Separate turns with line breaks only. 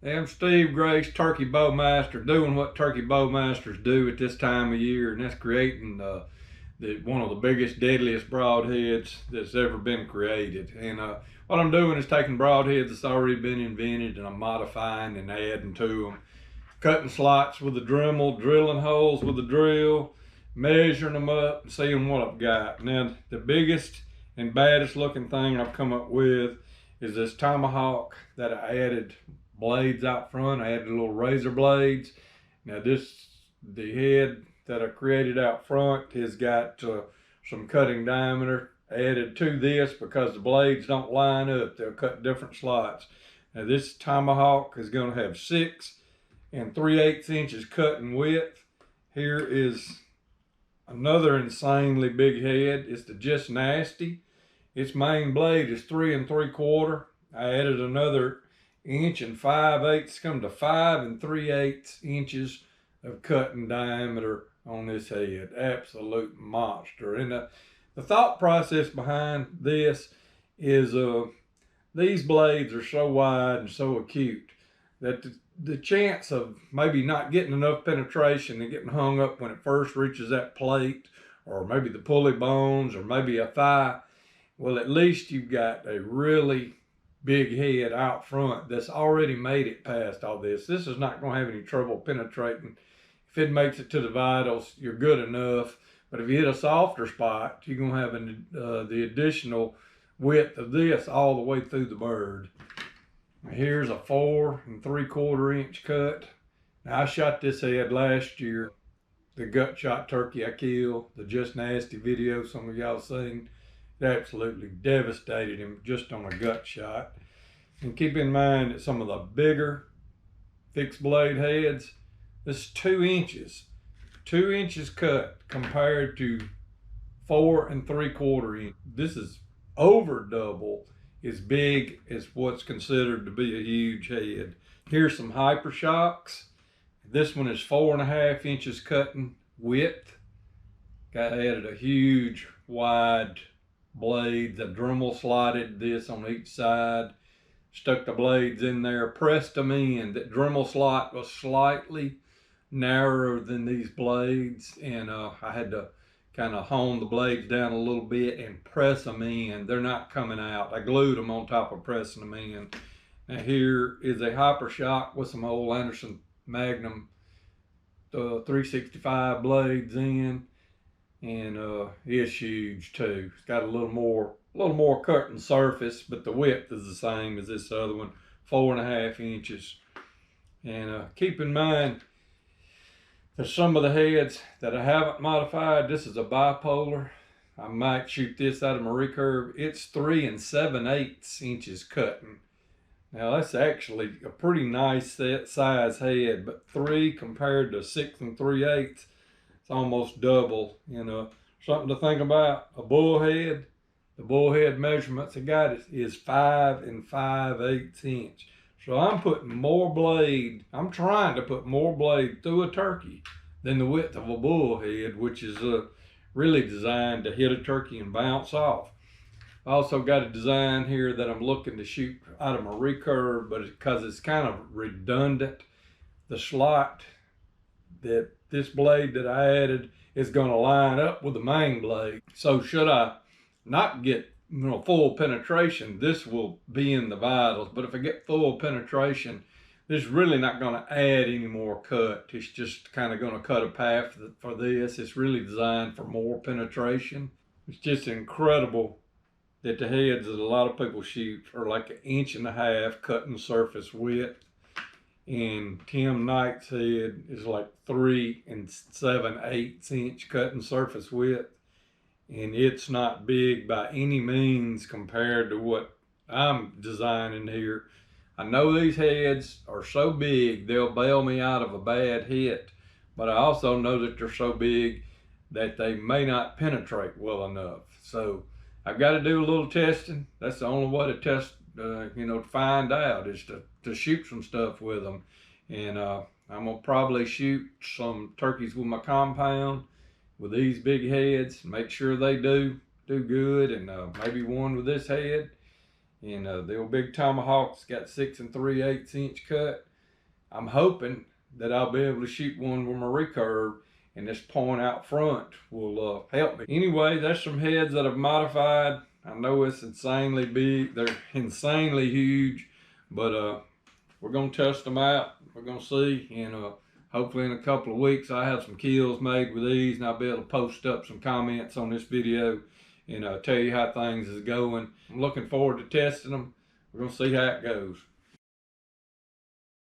I'm Steve Grace, Turkey Bowmaster, doing what turkey bowmasters do at this time of year, and that's creating one of the biggest, deadliest broadheads that's ever been created. And what I'm doing is taking broadheads that's already been invented, and I'm modifying and adding to them, cutting slots with a Dremel, drilling holes with a drill, measuring them up, and seeing what I've got. Now, the biggest and baddest looking thing I've come up with is this tomahawk that I added blades out front. I added little razor blades. Now the head that I created out front has got some cutting diameter added to this because the blades don't line up. They'll cut different slots. Now this tomahawk is going to have 6 3/8 inches cutting width. Here is another insanely big head. It's the Just Nasty. Its main blade is 3 3/4. I added another 1 5/8, come to 5 3/8 inches of cutting diameter on this head. Absolute monster. And the thought process behind this is these blades are so wide and so acute that the chance of maybe not getting enough penetration and getting hung up when it first reaches that plate, or maybe the pulley bones, or maybe a thigh, well, at least you've got a really big head out front that's already made it past all this. This is not going to have any trouble penetrating. If it makes it to the vitals, you're good enough. But if you hit a softer spot, you're going to have the additional width of this all the way through the bird. Here's a 4 3/4 inch cut. Now, I shot this head last year. The gut shot turkey I killed, the Just Nasty video some of y'all seen. It absolutely devastated him just on a gut shot. And keep in mind that some of the bigger fixed blade heads, this is 2 inches. 2 inches cut compared to 4 3/4 inch. This is over double as big as what's considered to be a huge head. Here's some hyper shocks. This one is 4 1/2 inches cutting width. Got added a huge wide blade. The Dremel slotted this on each side, stuck the blades in there, pressed them in. That Dremel slot was slightly narrower than these blades, and I had to kind of hone the blades down a little bit and press them in. They're not coming out. I glued them on top of pressing them in. Now here is a hyper shock with some old Anderson Magnum 365 blades in, and it's huge too. It's got a little more cutting surface, but the width is the same as this other one, 4 1/2 inches. And keep in mind that some of the heads that I haven't modified, this is a bipolar. I might shoot this out of my recurve. It's 3 7/8 inches cutting. Now that's actually a pretty nice size head, but 3 compared to 6 3/8, it's almost double. Something to think about. A bullhead, the bullhead measurements I got is 5 5/8 inch. So I'm putting more blade, I'm trying to put more blade through a turkey than the width of a bullhead, which is really designed to hit a turkey and bounce off. I also got a design here that I'm looking to shoot out of my recurve, but because it's kind of redundant, the slot that this blade that I added is going to line up with the main blade. So should I not get full penetration, this will be in the vitals. But if I get full penetration, this is really not going to add any more cut. It's just kind of going to cut a path for this. It's really designed for more penetration. It's just incredible that the heads that a lot of people shoot are like 1 1/2 inch cutting surface width, and Tim Knight's head is like 3 7/8 inch cutting surface width, and it's not big by any means compared to what I'm designing here. I know these heads are so big they'll bail me out of a bad hit, but I also know that they're so big that they may not penetrate well enough. So I've got to do a little testing. That's the only way to test, to find out, is to shoot some stuff with them. And I'm gonna probably shoot some turkeys with my compound with these big heads, make sure they do good, and maybe one with this head. And the old big tomahawk's got 6 3/8 inch cut. I'm hoping that I'll be able to shoot one with my recurve, and this point out front will help me. Anyway, that's some heads that I've modified. I know it's insanely big. They're insanely huge, but we're gonna test them out. We're gonna see, and hopefully in a couple of weeks I have some kills made with these, and I'll be able to post up some comments on this video and tell you how things is going. I'm looking forward to testing them. We're gonna see how it goes.